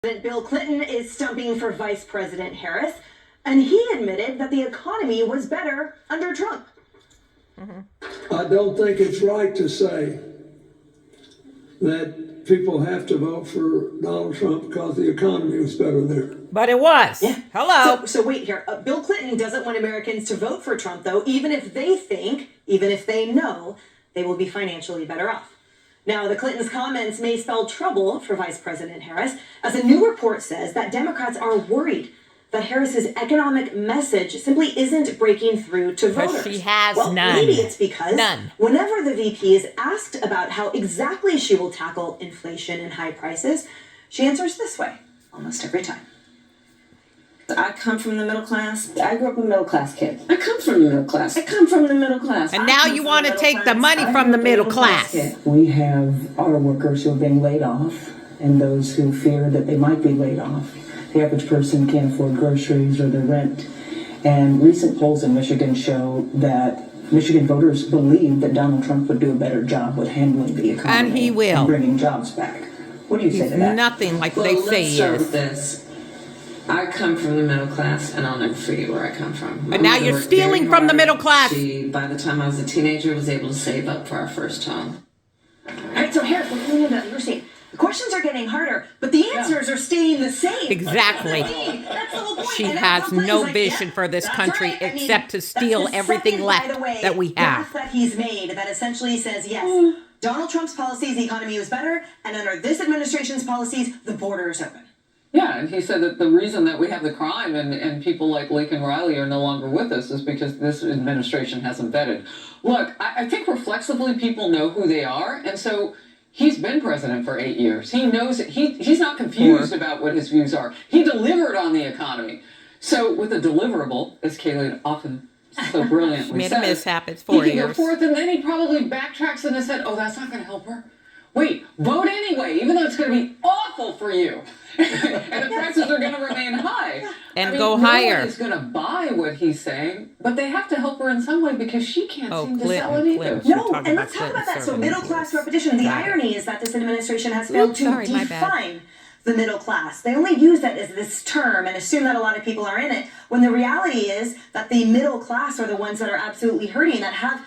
Bill Clinton is stumping for Vice President Harris, and he admitted that the economy was better under Trump. I don't think it's right to say that people have to vote for Donald Trump because the economy was better there. But it was. Yeah. Hello. So wait here. Bill Clinton doesn't want Americans to vote for Trump, though, even if they know they will be financially better off. Now, the Clintons' comments may spell trouble for Vice President Harris, as a new report says that Democrats are worried that Harris's economic message simply isn't breaking through to voters. Because she has well, none. Maybe it's because None. whenever the VP is asked about how exactly she will tackle inflation and high prices, she answers this way almost every time. I come from the middle class. I grew up a middle class kid. I come from the middle class. I come from the middle class. And now you want to take the money from the middle class. We have auto workers who are being laid off and those who fear that they might be laid off. The average person can't afford groceries or their rent. And recent polls in Michigan show that Michigan voters believe that Donald Trump would do a better job with handling the economy. And he will. And bringing jobs back. What do you say to that? Nothing like Well, they say let's he start with is. this. I come from the middle class, and I'll never forget where I come from. And now you're worked stealing very from the hard. middle class. She, by the time I was a teenager, was able to save up for our first home. All right, so Harris, you're saying the questions are getting harder, but the answers are staying the same. Exactly. That's the whole point. She And has Clinton's no like, vision yeah, for this that's country right. I mean, except to steal that's the everything second, left by the way, that we gaffe have. that he's made that essentially says, yes, Donald Trump's policies, the economy was better, and under this administration's policies, the border is open. Yeah, and he said that the reason that we have the crime and people like Laken Riley are no longer with us is because this administration hasn't vetted. Look, I think reflexively people know who they are, and so he's been president for 8 years. He knows it. He's not confused about what his views are. He delivered on the economy. So with a deliverable, as Kaylee often so brilliantly Made says, a mishap. It's 4 he can years. go forth and then he probably backtracks in his head, oh, that's not going to help her. Wait, vote anyway, even though it's going to be awful for you. And the prices are going to remain high. And I mean, go higher. No one is going to buy what he's saying, but they have to help her in some way because she can't seem to sell it either. Clinton. No, We're talking and about let's talk about Clinton that. So serving middle class years. repetition. The Got it. irony is that this administration has failed Oops, to sorry, my bad. define the middle class. They only use that as this term and assume that a lot of people are in it, when the reality is that the middle class are the ones that are absolutely hurting, that have,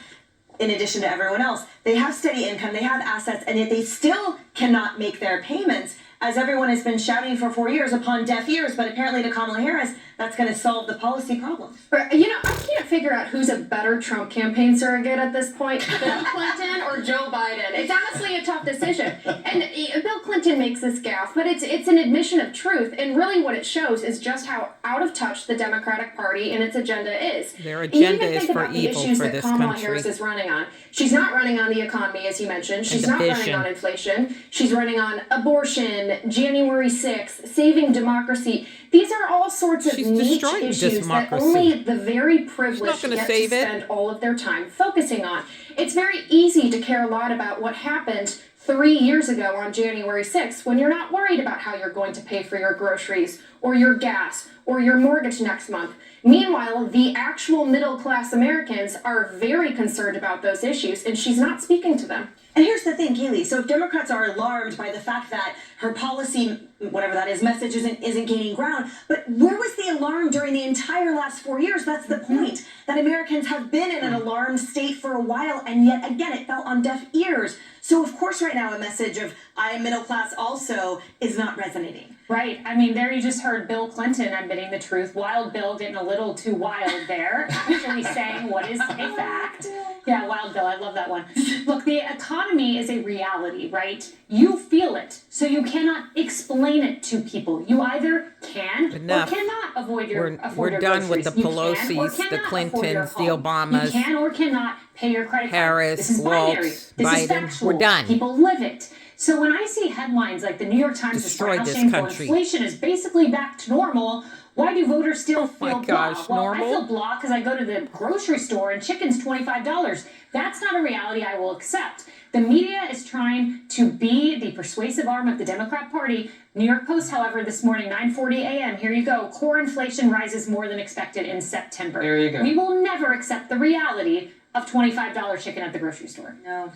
in addition to everyone else, they have steady income, they have assets, and yet they still cannot make their payments, as everyone has been shouting for 4 years upon deaf ears. But apparently to Kamala Harris, that's going to solve the policy problems. But, you know, I can't figure out who's a better Trump campaign surrogate at this point, Bill Clinton or Joe Biden. It's honestly a tough decision. And Bill Clinton makes this gaffe, but it's an admission of truth. And really what it shows is just how out of touch the Democratic Party and its agenda is. Their And you agenda even is think for about the evil issues for that this Kamala country. Harris is running on. She's not running on the economy, as you mentioned. She's not division. running on inflation. She's running on abortion, January 6th, saving democracy. These are all sorts of She's niche destroying issues that democracy. only the very privileged gonna get save to it. spend all of their time focusing on. It's very easy to care a lot about what happened 3 years ago on January 6th when you're not worried about how you're going to pay for your groceries or your gas or your mortgage next month. Meanwhile, the actual middle class Americans are very concerned about those issues, and she's not speaking to them. And here's the thing, Kaylee. So if Democrats are alarmed by the fact that her policy, whatever that is, message isn't gaining ground, but where was the alarm during the entire last 4 years? That's the point. That Americans have been in an alarmed state for a while, and yet again it fell on deaf ears. So of course right now a message of I am middle class also is not resonating. Right. I mean, there you just heard Bill Clinton admitting the truth. Wild Bill getting a little too wild there, actually saying what is a fact. Yeah, Wild Bill. I love that one. Look, the economy is a reality, right? You feel it, so you cannot explain it to people. You either can Enough. or cannot avoid your We're done with the groceries. You can or Pelosi's, the cannot afford your Clintons, the home. Obamas. You can or cannot pay your credit card. Harris, This is binary. Waltz, This is Biden. factual. We're done. People live it. So when I see headlines like the New York Times is Destroyed how this shameful country. inflation is basically back to normal, why do voters still feel gosh, blah? Well, normal? I feel blah because I go to the grocery store and chicken's $25. That's not a reality I will accept. The media is trying to be the persuasive arm of the Democrat Party. New York Post, however, this morning, 9:40 a.m., here you go, core inflation rises more than expected in September. There you go. We will never accept the reality of $25 chicken at the grocery store. No.